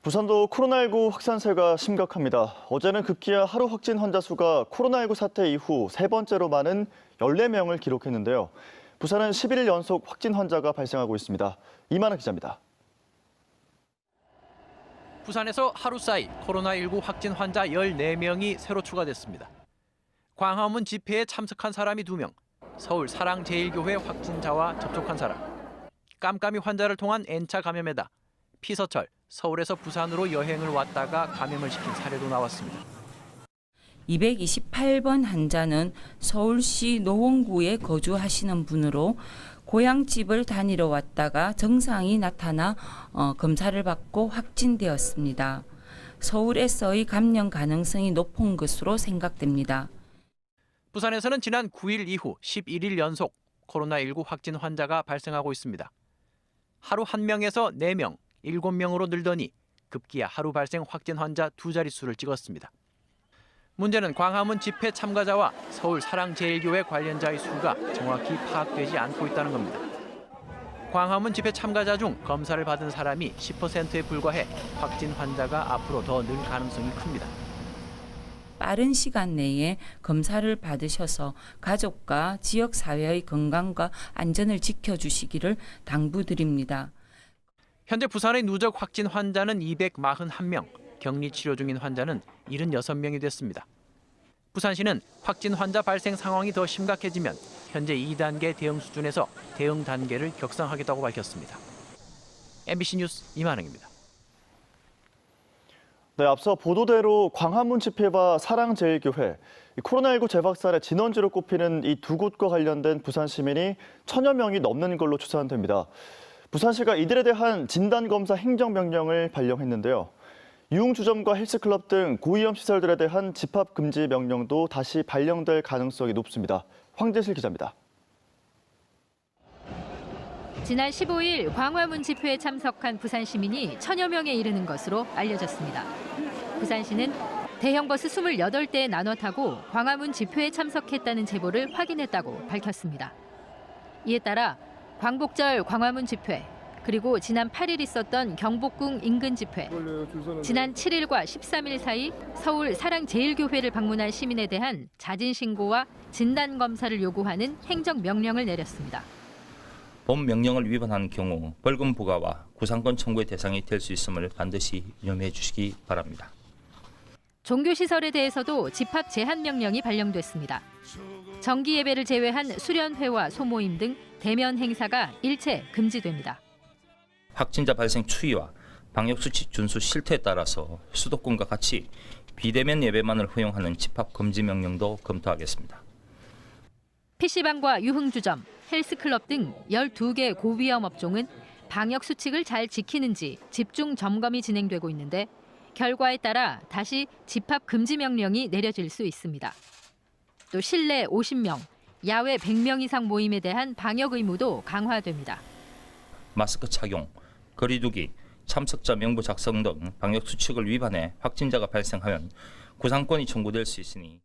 부산도 코로나19 확산세가 심각합니다. 어제는 급기야 하루 확진 환자 수가 코로나19 사태 이후 세 번째로 많은 14명을 기록했는데요. 부산은 11일 연속 확진 환자가 발생하고 있습니다. 이만희 기자입니다. 부산에서 하루 사이 코로나19 확진 환자 14명이 새로 추가됐습니다. 광화문 집회에 참석한 사람이 2명, 서울 사랑제일교회 확진자와 접촉한 사람, 깜깜이 환자를 통한 N차 감염에다 피서철, 서울에서 부산으로 여행을 왔다가 감염을 시킨 사례도 나왔습니다. 228번 환자는 서울시 노원구에 거주하시는 분으로 고향집을 다니러 왔다가 증상이 나타나 검사를 받고 확진되었습니다. 서울에서의 감염 가능성이 높은 것으로 생각됩니다. 부산에서는 지난 9일 이후 11일 연속 코로나19 확진 환자가 발생하고 있습니다. 하루 1명에서 4명, 7명으로 늘더니 급기야 하루 발생 확진 환자 2자릿수를 찍었습니다. 문제는 광화문 집회 참가자와 서울 사랑제일교회 관련자의 수가 정확히 파악되지 않고 있다는 겁니다. 광화문 집회 참가자 중 검사를 받은 사람이 10%에 불과해 확진 환자가 앞으로 더 늘 가능성이 큽니다. 빠른 시간 내에 검사를 받으셔서 가족과 지역사회의 건강과 안전을 지켜주시기를 당부드립니다. 현재 부산의 누적 확진 환자는 241명, 격리 치료 중인 환자는 76명이 됐습니다. 부산시는 확진 환자 발생 상황이 더 심각해지면 현재 2단계 대응 수준에서 대응 단계를 격상하겠다고 밝혔습니다. MBC 뉴스 이만흥입니다. 네, 앞서 보도대로 광화문 집회와 사랑제일교회, 코로나19 재확 산의 진원지로 꼽히는 이 두 곳과 관련된 부산 시민이 1000여 명이 넘는 걸로 추산됩니다. 부산시가 이들에 대한 진단검사 행정명령을 발령했는데요. 유흥주점과 헬스클럽 등 고위험 시설들에 대한 집합 금지 명령도 다시 발령될 가능성이 높습니다. 황재실 기자입니다. 지난 15일 광화문 집회에 참석한 부산 시민이 1000여 명에 이르는 것으로 알려졌습니다. 부산시는 대형 버스 28대에 나눠 타고 광화문 집회에 참석했다는 제보를 확인했다고 밝혔습니다. 이에 따라 광복절 광화문 집회, 그리고 지난 8일 있었던 경복궁 인근 집회, 지난 7일과 13일 사이 서울 사랑제일교회를 방문한 시민에 대한 자진 신고와 진단 검사를 요구하는 행정명령을 내렸습니다. 본 명령을 위반한 경우 벌금 부과와 구상권 청구의 대상이 될 수 있음을 반드시 유념해 주시기 바랍니다. 종교시설에 대해서도 집합 제한 명령이 발령됐습니다. 정기 예배를 제외한 수련회와 소모임 등 대면 행사가 일체 금지됩니다. 확진자 발생 추이와 방역수칙 준수 실태에 따라서 수도권과 같이 비대면 예배만을 허용하는 집합 금지 명령도 검토하겠습니다. PC방과 유흥주점, 헬스클럽 등 12개 고위험 업종은 방역 수칙을 잘 지키는지 집중 점검이 진행되고 있는데 결과에 따라 다시 집합 금지 명령이 내려질 수 있습니다. 또 실내 50명, 야외 100명 이상 모임에 대한 방역 의무도 강화됩니다. 마스크 착용, 거리 두기, 참석자 명부 작성 등 방역 수칙을 위반해 확진자가 발생하면 구상권이 청구될 수 있으니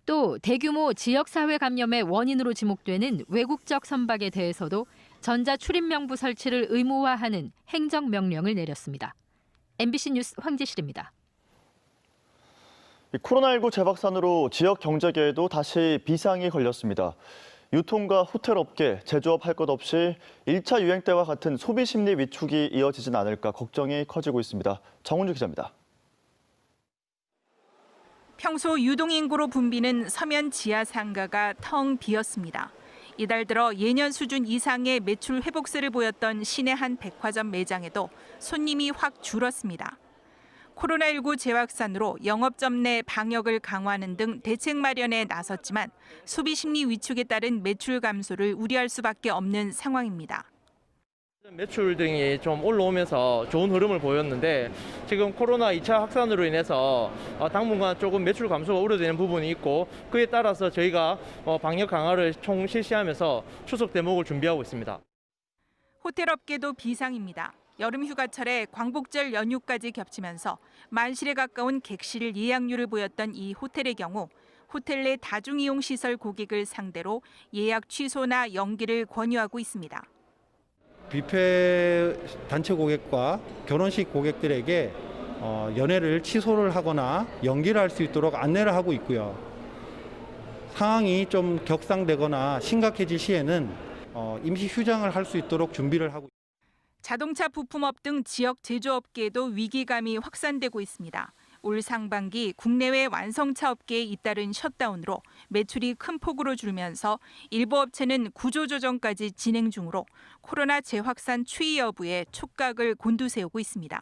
또 대규모 지역사회 감염의 원인으로 지목되는 외국적 선박에 대해서도 전자 출입 명부 설치를 의무화하는 행정명령을 내렸습니다. MBC 뉴스 황재실입니다. 코로나19 재확산으로 지역 경제계에도 다시 비상이 걸렸습니다. 유통과 호텔 업계, 제조업 할 것 없이 1차 유행 때와 같은 소비 심리 위축이 이어지진 않을까 걱정이 커지고 있습니다. 정은주 기자입니다. 평소 유동인구로 붐비는 서면 지하 상가가 텅 비었습니다. 이달 들어 예년 수준 이상의 매출 회복세를 보였던 시내 한 백화점 매장에도 손님이 확 줄었습니다. 코로나19 재확산으로 영업점 내 방역을 강화하는 등 대책 마련에 나섰지만 소비 심리 위축에 따른 매출 감소를 우려할 수밖에 없는 상황입니다. 매출 등이 좀 올라오면서 좋은 흐름을 보였는데 지금 코로나 2차 확산으로 인해서 당분간 조금 매출 감소가 우려되는 부분이 있고 그에 따라서 저희가 방역 강화를 총 실시하면서 추석 대목을 준비하고 있습니다. 호텔 업계도 비상입니다. 여름 휴가철에 광복절 연휴까지 겹치면서 만실에 가까운 객실 예약률을 보였던 이 호텔의 경우 호텔 내 다중이용 시설 고객을 상대로 예약 취소나 연기를 권유하고 있습니다. 뷔페 단체 고객과 결혼식 고객들에게 연회를 취소를 하거나 연기를 할 수 있도록 안내를 하고 있고요. 상황이 좀 격상되거나 심각해질 시에는 임시 휴장을 할 수 있도록 준비를 하고 있습니다. 자동차 부품업 등 지역 제조업계에도 위기감이 확산되고 있습니다. 올 상반기 국내외 완성차 업계에 잇따른 셧다운으로 매출이 큰 폭으로 줄면서 일부 업체는 구조조정까지 진행 중으로 코로나 재확산 추이 여부에 촉각을 곤두세우고 있습니다.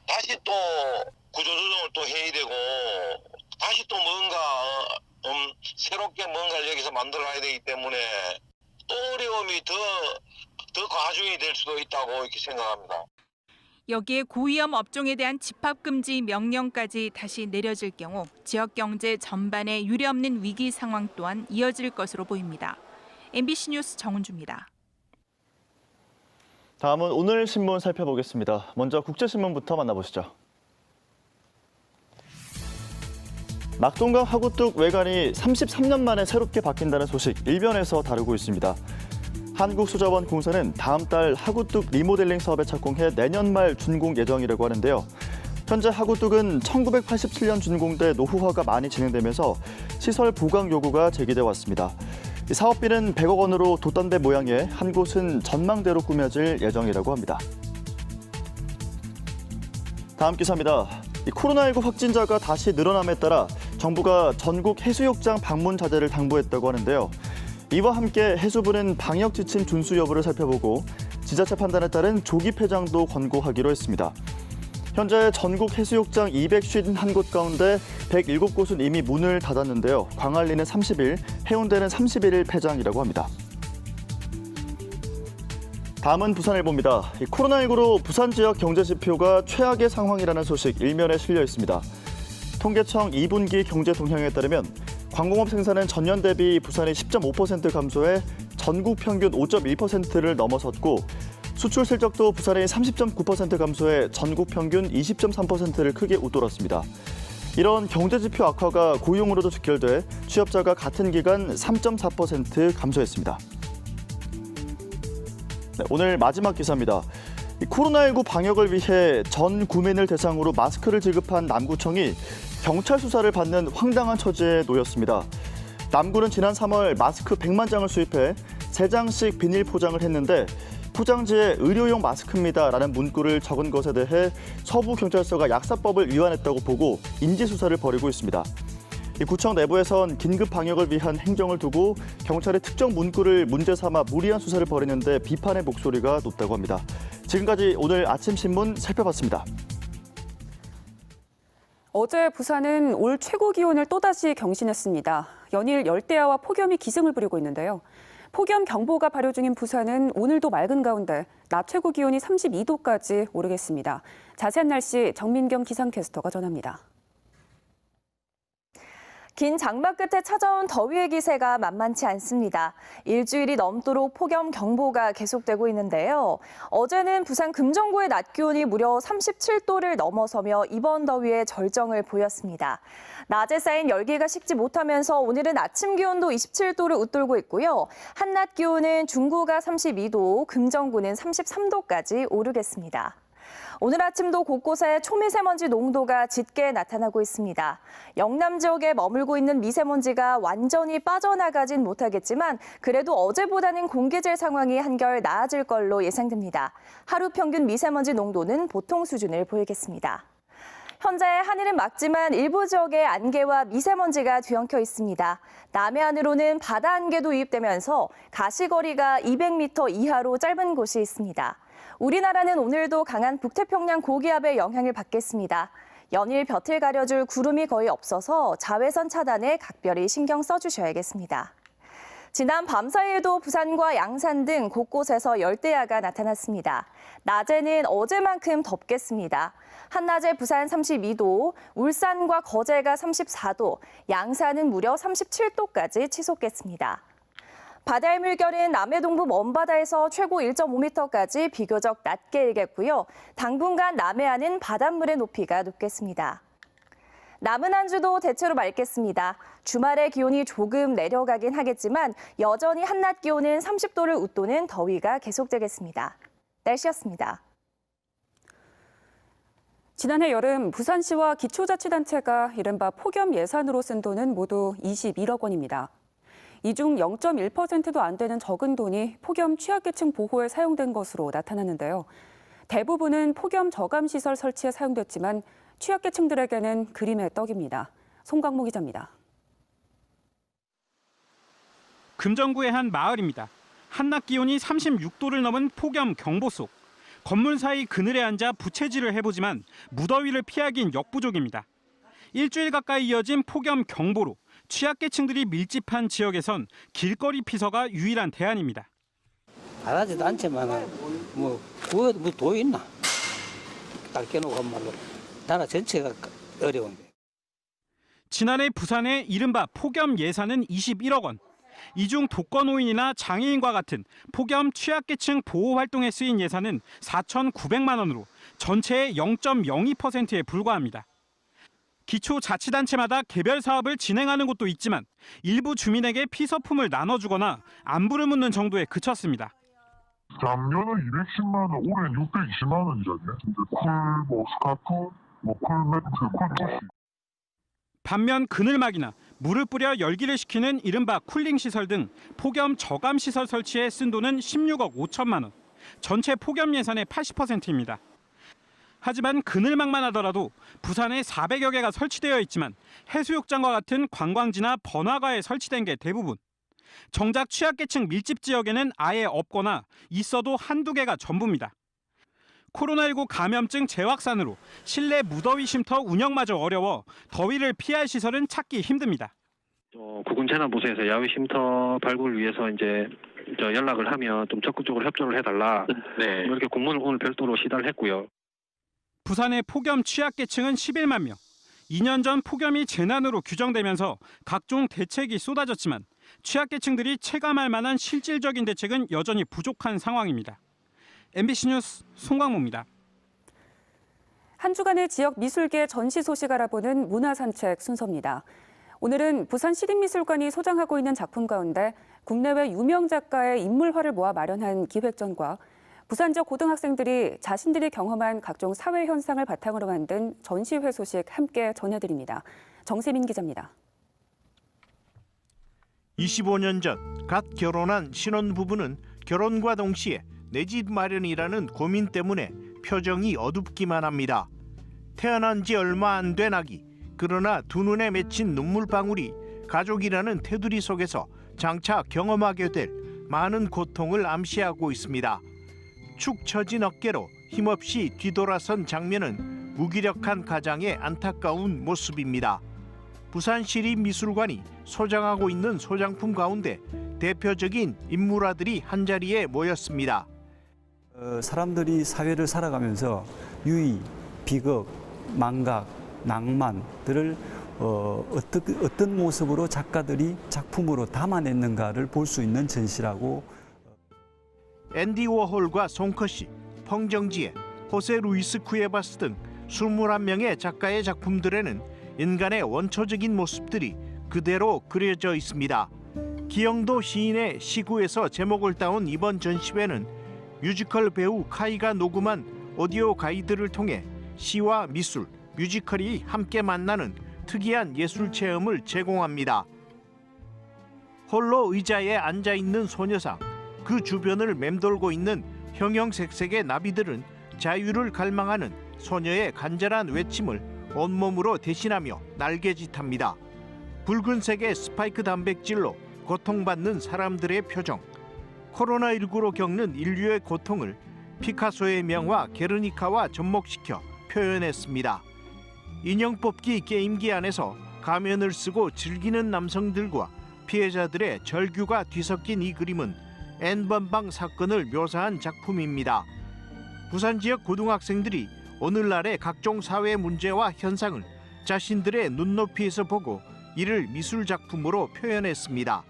다시 또 구조조정을 또 해야 되고 다시 또 뭔가 새롭게 뭔가를 여기서 만들어야 되기 때문에 또 어려움이 더 가중이 될 수도 있다고 이렇게 생각합니다. 여기에 고위험 업종에 대한 집합금지 명령까지 다시 내려질 경우 지역 경제 전반에 유례없는 위기 상황 또한 이어질 것으로 보입니다. MBC 뉴스 정은주입니다. 다음은 오늘 신문 살펴보겠습니다. 먼저 국제신문부터 만나보시죠. 낙동강 하구뚝 외관이 33년 만에 새롭게 바뀐다는 소식 일면에서 다루고 있습니다. 한국수자원공사는 다음 달 하구뚝 리모델링 사업에 착공해 내년 말 준공 예정이라고 하는데요. 현재 하구뚝은 1987년 준공돼 노후화가 많이 진행되면서 시설 보강 요구가 제기돼 왔습니다. 사업비는 100억 원으로 돛담배 모양의 한 곳은 전망대로 꾸며질 예정이라고 합니다. 다음 기사입니다. 코로나19 확진자가 다시 늘어남에 따라 정부가 전국 해수욕장 방문 자제를 당부했다고 하는데요. 이와 함께 해수부는 방역 지침 준수 여부를 살펴보고 지자체 판단에 따른 조기 폐장도 권고하기로 했습니다. 현재 전국 해수욕장 251곳 가운데 107곳은 이미 문을 닫았는데요. 광안리는 30일, 해운대는 31일 폐장이라고 합니다. 다음은 부산일보입니다. 코로나19로 부산 지역 경제 지표가 최악의 상황이라는 소식 일면에 실려 있습니다. 통계청 2분기 경제 동향에 따르면 관공업 생산은 전년 대비 부산이 10.5% 감소해 전국 평균 5.1%를 넘어섰고 수출 실적도 부산이 30.9% 감소해 전국 평균 20.3%를 크게 웃돌았습니다. 이런 경제 지표 악화가 고용으로도 직결돼 취업자가 같은 기간 3.4% 감소했습니다. 네, 오늘 마지막 기사입니다. 코로나19 방역을 위해 전 구민을 대상으로 마스크를 지급한 남구청이 경찰 수사를 받는 황당한 처지에 놓였습니다. 남구는 지난 3월 마스크 100만 장을 수입해 3장씩 비닐 포장을 했는데 포장지에 의료용 마스크입니다라는 문구를 적은 것에 대해 서부경찰서가 약사법을 위반했다고 보고 인지수사를 벌이고 있습니다. 이 구청 내부에선 긴급 방역을 위한 행정을 두고 경찰이 특정 문구를 문제 삼아 무리한 수사를 벌이는데 비판의 목소리가 높다고 합니다. 지금까지 오늘 아침 신문 살펴봤습니다. 어제 부산은 올 최고 기온을 또다시 경신했습니다. 연일 열대야와 폭염이 기승을 부리고 있는데요. 폭염 경보가 발효 중인 부산은 오늘도 맑은 가운데 낮 최고 기온이 32도까지 오르겠습니다. 자세한 날씨 정민경 기상캐스터가 전합니다. 긴 장마 끝에 찾아온 더위의 기세가 만만치 않습니다. 일주일이 넘도록 폭염 경보가 계속되고 있는데요. 어제는 부산 금정구의 낮 기온이 무려 37도를 넘어서며 이번 더위에 절정을 보였습니다. 낮에 쌓인 열기가 식지 못하면서 오늘은 아침 기온도 27도를 웃돌고 있고요. 한낮 기온은 중구가 32도, 금정구는 33도까지 오르겠습니다. 오늘 아침도 곳곳에 초미세먼지 농도가 짙게 나타나고 있습니다. 영남 지역에 머물고 있는 미세먼지가 완전히 빠져나가진 못하겠지만 그래도 어제보다는 공기질 상황이 한결 나아질 걸로 예상됩니다. 하루 평균 미세먼지 농도는 보통 수준을 보이겠습니다. 현재 하늘은 맑지만 일부 지역에 안개와 미세먼지가 뒤엉켜 있습니다. 남해안으로는 바다 안개도 유입되면서 가시거리가 200m 이하로 짧은 곳이 있습니다. 우리나라는 오늘도 강한 북태평양 고기압의 영향을 받겠습니다. 연일 볕을 가려줄 구름이 거의 없어서 자외선 차단에 각별히 신경 써주셔야겠습니다. 지난 밤 사이에도 부산과 양산 등 곳곳에서 열대야가 나타났습니다. 낮에는 어제만큼 덥겠습니다. 한낮에 부산 32도, 울산과 거제가 34도, 양산은 무려 37도까지 치솟겠습니다. 바다의 물결은 남해 동부 먼바다에서 최고 1.5m까지 비교적 낮게 일겠고요. 당분간 남해안은 바닷물의 높이가 높겠습니다. 남은 한 주도 대체로 맑겠습니다. 주말에 기온이 조금 내려가긴 하겠지만 여전히 한낮 기온은 30도를 웃도는 더위가 계속되겠습니다. 날씨였습니다. 지난해 여름 부산시와 기초자치단체가 이른바 폭염 예산으로 쓴 돈은 모두 21억 원입니다. 이 중 0.1%도 안 되는 적은 돈이 폭염 취약계층 보호에 사용된 것으로 나타났는데요. 대부분은 폭염 저감시설 설치에 사용됐지만 취약계층들에게는 그림의 떡입니다. 송강모 기자입니다. 금정구의 한 마을입니다. 한낮 기온이 36도를 넘은 폭염 경보 속 건물 사이 그늘에 앉아 부채질을 해보지만 무더위를 피하긴 역부족입니다. 일주일 가까이 이어진 폭염 경보로 취약계층들이 밀집한 지역에선 길거리 피서가 유일한 대안입니다. 바라지도 않지만 구워도 뭐 도 있나? 딱 깨놓고 한 말로 나라 전체가 어려운데. 지난해 부산의 이른바 폭염 예산은 21억 원. 이 중 독거노인이나 장애인과 같은 폭염 취약계층 보호 활동에 쓰인 예산은 4,900만 원으로 전체의 0.02%에 불과합니다. 기초자치단체마다 개별 사업을 진행하는 곳도 있지만 일부 주민에게 피서품을 나눠주거나 안부를 묻는 정도에 그쳤습니다. 작년은 210만 원, 올해는 620만 원이잖아요. 스카프, 쿨매트, 쿨푸시. 반면 그늘막이나 물을 뿌려 열기를 식히는 이른바 쿨링 시설 등 폭염 저감 시설 설치에 쓴 돈은 16억 5천만 원. 전체 폭염 예산의 80%입니다. 하지만 그늘막만 하더라도 부산에 400여 개가 설치되어 있지만 해수욕장과 같은 관광지나 번화가에 설치된 게 대부분. 정작 취약계층 밀집 지역에는 아예 없거나 있어도 한두 개가 전부입니다. 코로나19 감염증 재확산으로 실내 무더위 쉼터 운영마저 어려워 더위를 피할 시설은 찾기 힘듭니다. 구군재난부서에서 야외 쉼터 발굴을 위해서 이제 연락을 하면 좀 적극적으로 협조를 해달라. 네. 이렇게 공문을 오늘 별도로 시달을 했고요. 부산의 폭염 취약계층은 11만 명. 2년 전 폭염이 재난으로 규정되면서 각종 대책이 쏟아졌지만 취약계층들이 체감할 만한 실질적인 대책은 여전히 부족한 상황입니다. MBC 뉴스 송광모입니다. 한 주간의 지역 미술계 전시 소식 알아보는 문화산책 순서입니다. 오늘은 부산 시립미술관이 소장하고 있는 작품 가운데 국내외 유명 작가의 인물화를 모아 마련한 기획전과 부산 지역 고등학생들이 자신들이 경험한 각종 사회 현상을 바탕으로 만든 전시회 소식 함께 전해드립니다. 정세민 기자입니다. 25년 전 갓 결혼한 신혼부부는 결혼과 동시에 내 집 마련이라는 고민 때문에 표정이 어둡기만 합니다. 태어난 지 얼마 안 된 아기, 그러나 두 눈에 맺힌 눈물방울이 가족이라는 테두리 속에서 장차 경험하게 될 많은 고통을 암시하고 있습니다. 축 처진 어깨로 힘없이 뒤돌아선 장면은 무기력한 가장의 안타까운 모습입니다. 부산시립미술관이 소장하고 있는 소장품 가운데 대표적인 인물화들이 한자리에 모였습니다. 사람들이 사회를 살아가면서 유의, 비극, 망각, 낭만들을 어떤 모습으로 작가들이 작품으로 담아냈는가를 볼 수 있는 전시라고. 앤디 워홀과 송커시, 펑정지에, 호세 루이스 쿠에바스 등 21명의 작가의 작품들에는 인간의 원초적인 모습들이 그대로 그려져 있습니다. 기영도 시인의 시구에서 제목을 따온 이번 전시회는 뮤지컬 배우 카이가 녹음한 오디오 가이드를 통해 시와 미술, 뮤지컬이 함께 만나는 특이한 예술 체험을 제공합니다. 홀로 의자에 앉아있는 소녀상, 그 주변을 맴돌고 있는 형형색색의 나비들은 자유를 갈망하는 소녀의 간절한 외침을 온몸으로 대신하며 날개짓합니다. 붉은색의 스파이크 단백질로 고통받는 사람들의 표정, 코로나19로 겪는 인류의 고통을 피카소의 명화 게르니카와 접목시켜 표현했습니다. 인형 뽑기 게임기 안에서 가면을 쓰고 즐기는 남성들과 피해자들의 절규가 뒤섞인 이 그림은 N번방 사건을 묘사한 작품입니다. 부산 지역 고등학생들이 오늘날의 각종 사회 문제와 현상을 자신들의 눈높이에서 보고 이를 미술 작품으로 표현했습니다.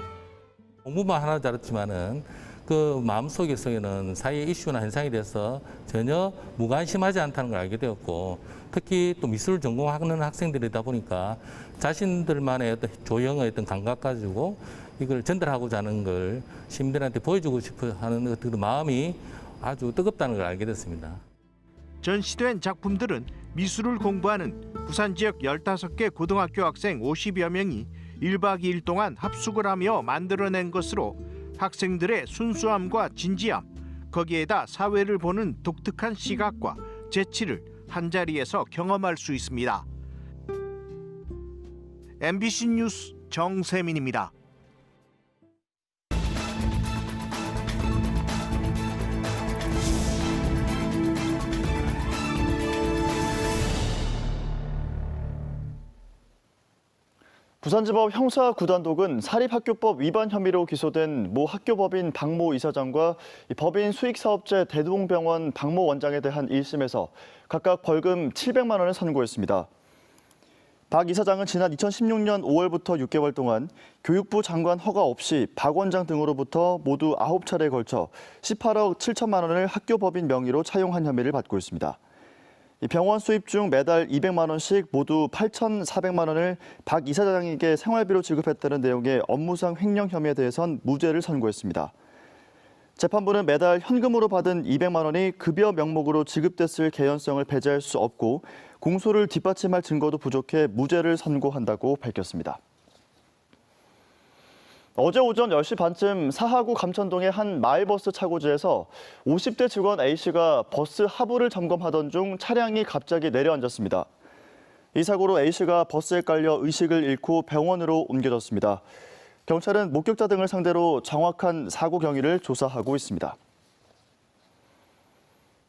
공부만 하나 잘했지만은 그 마음속에서는 사회의 이슈나 현상에 대해서 전혀 무관심하지 않다는 걸 알게 되었고, 특히 또 미술을 전공하는 학생들이다 보니까 자신들만의 어떤 조형의 어떤 감각 가지고 이걸 전달하고자 하는 걸 시민들한테 보여주고 싶어 하는 그 마음이 아주 뜨겁다는 걸 알게 됐습니다. 전시된 작품들은 미술을 공부하는 부산 지역 15개 고등학교 학생 50여 명이 1박 2일 동안 합숙을 하며 만들어낸 것으로 학생들의 순수함과 진지함, 거기에다 사회를 보는 독특한 시각과 재치를 한자리에서 경험할 수 있습니다. MBC 뉴스 정세민입니다. 부산지법 형사구단독은 사립학교법 위반 혐의로 기소된 모 학교법인 박모 이사장과 법인 수익사업체 대동병원 박모 원장에 대한 1심에서 각각 벌금 700만 원을 선고했습니다. 박 이사장은 지난 2016년 5월부터 6개월 동안 교육부 장관 허가 없이 박 원장 등으로부터 모두 9차례에 걸쳐 18억 7천만 원을 학교법인 명의로 차용한 혐의를 받고 있습니다. 병원 수입 중 매달 200만 원씩 모두 8,400만 원을 박 이사장에게 생활비로 지급했다는 내용의 업무상 횡령 혐의에 대해선 무죄를 선고했습니다. 재판부는 매달 현금으로 받은 200만 원이 급여 명목으로 지급됐을 개연성을 배제할 수 없고 공소를 뒷받침할 증거도 부족해 무죄를 선고한다고 밝혔습니다. 어제 오전 10시 반쯤 사하구 감천동의 한 마을버스 차고지에서 50대 직원 A씨가 버스 하부를 점검하던 중 차량이 갑자기 내려앉았습니다. 이 사고로 A씨가 버스에 깔려 의식을 잃고 병원으로 옮겨졌습니다. 경찰은 목격자 등을 상대로 정확한 사고 경위를 조사하고 있습니다.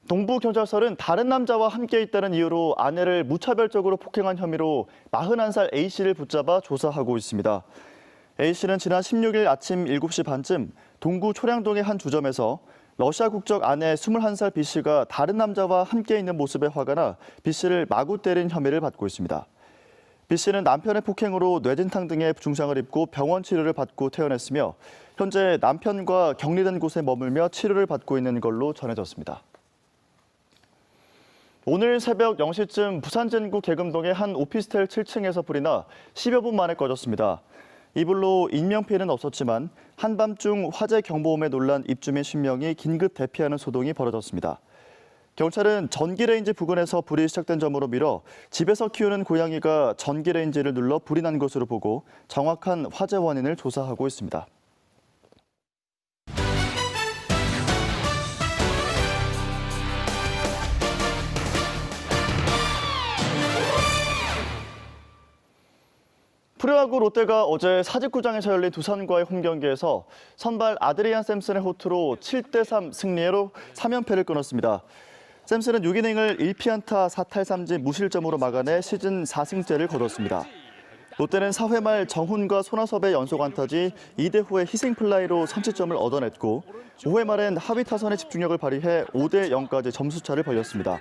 동부경찰서는 다른 남자와 함께 있다는 이유로 아내를 무차별적으로 폭행한 혐의로 41살 A씨를 붙잡아 조사하고 있습니다. A씨는 지난 16일 아침 7시 반쯤 동구 초량동의 한 주점에서 러시아 국적 아내 21살 B씨가 다른 남자와 함께 있는 모습에 화가 나 B씨를 마구 때린 혐의를 받고 있습니다. B씨는 남편의 폭행으로 뇌진탕 등의 중상을 입고 병원 치료를 받고 퇴원했으며 현재 남편과 격리된 곳에 머물며 치료를 받고 있는 걸로 전해졌습니다. 오늘 새벽 0시쯤 부산 진구 계금동의 한 오피스텔 7층에서 불이 나 10여 분 만에 꺼졌습니다. 이 불로 인명피해는 없었지만 한밤중 화재 경보음에 놀란 입주민 10명이 긴급 대피하는 소동이 벌어졌습니다. 경찰은 전기레인지 부근에서 불이 시작된 점으로 미뤄 집에서 키우는 고양이가 전기레인지를 눌러 불이 난 것으로 보고 정확한 화재 원인을 조사하고 있습니다. 프로야구 롯데가 어제 사직구장에서 열린 두산과의 홈경기에서 선발 아드리안 샘슨의 호투로 7대3 승리로 3연패를 끊었습니다. 샘슨은 6이닝을 1피안타 4탈3진 무실점으로 막아내 시즌 4승째를 거뒀습니다. 롯데는 4회 말 정훈과 손아섭의 연속 안타지 2대 후의 희생플라이로 선취점을 얻어냈고 5회 말엔 하위 타선의 집중력을 발휘해 5대0까지 점수차를 벌렸습니다.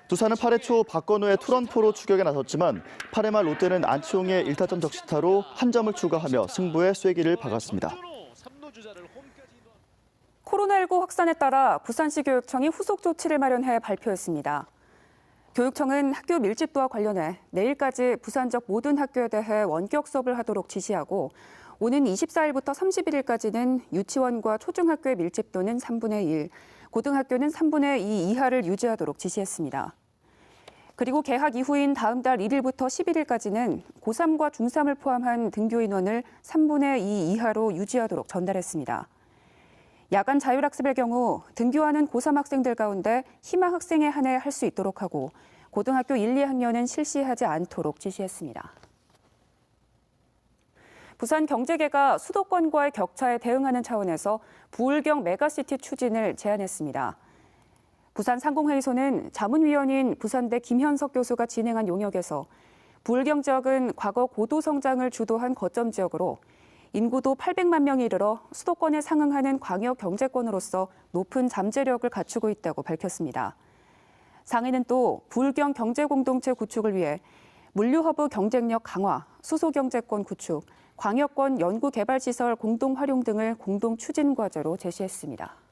두산은 8회 초 박건우의 투런포로 추격에 나섰지만 8회 말 롯데는 안치홍의 1타점 적시타로 한 점을 추가하며 승부에 쐐기를 박았습니다. 코로나19 확산에 따라 부산시 교육청이 후속 조치를 마련해 발표했습니다. 교육청은 학교 밀집도와 관련해 내일까지 부산 지역 모든 학교에 대해 원격 수업을 하도록 지시하고 오는 24일부터 31일까지는 유치원과 초중학교의 밀집도는 3분의 1, 고등학교는 3분의 2 이하를 유지하도록 지시했습니다. 그리고 개학 이후인 다음 달 1일부터 11일까지는 고3과 중3을 포함한 등교 인원을 3분의 2 이하로 유지하도록 전달했습니다. 야간 자율학습의 경우 등교하는 고3 학생들 가운데 희망 학생에 한해 할 수 있도록 하고 고등학교 1, 2학년은 실시하지 않도록 지시했습니다. 부산경제계가 수도권과의 격차에 대응하는 차원에서 부울경 메가시티 추진을 제안했습니다. 부산상공회의소는 자문위원인 부산대 김현석 교수가 진행한 용역에서 부울경 지역은 과거 고도 성장을 주도한 거점 지역으로 인구도 800만 명이 이르러 수도권에 상응하는 광역 경제권으로서 높은 잠재력을 갖추고 있다고 밝혔습니다. 상회는 또 부울경 경제공동체 구축을 위해 물류허브 경쟁력 강화, 수소경제권 구축, 광역권 연구개발시설 공동 활용 등을 공동 추진 과제로 제시했습니다.